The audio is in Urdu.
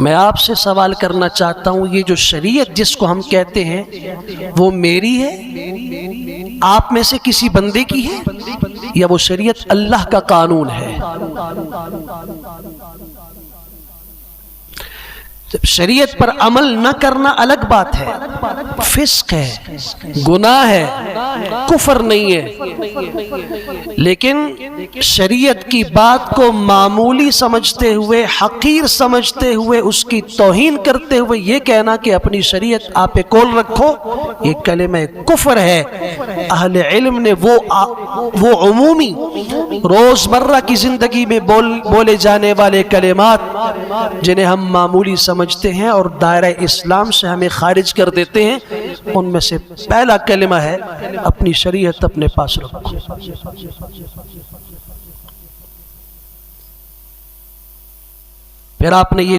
میں آپ سے سوال کرنا چاہتا ہوں، یہ جو شریعت جس کو ہم کہتے ہیں وہ میری ہے، آپ میں سے کسی بندے کی ہے، یا وہ شریعت اللہ کا قانون ہے؟ شریعت پر عمل نہ کرنا الگ بات ہے، فسق ہے، گناہ ہے، کفر نہیں ہے، لیکن شریعت کی بات کو معمولی سمجھتے ہوئے، حقیر سمجھتے ہوئے، اس کی توہین کرتے ہوئے یہ کہنا کہ اپنی شریعت آپ پہ کول رکھو، یہ کلمہ کفر ہے۔ اہل علم نے وہ عمومی روزمرہ کی زندگی میں بولے جانے والے کلمات جنہیں ہم معمولی سمجھتے ہیں اور دائرہ اسلام سے ہمیں خارج کر دیتے ہیں، ان میں سے پہلا کلمہ ہے اپنی شریعت اپنے پاس رکھو۔ پھر آپ نے یہ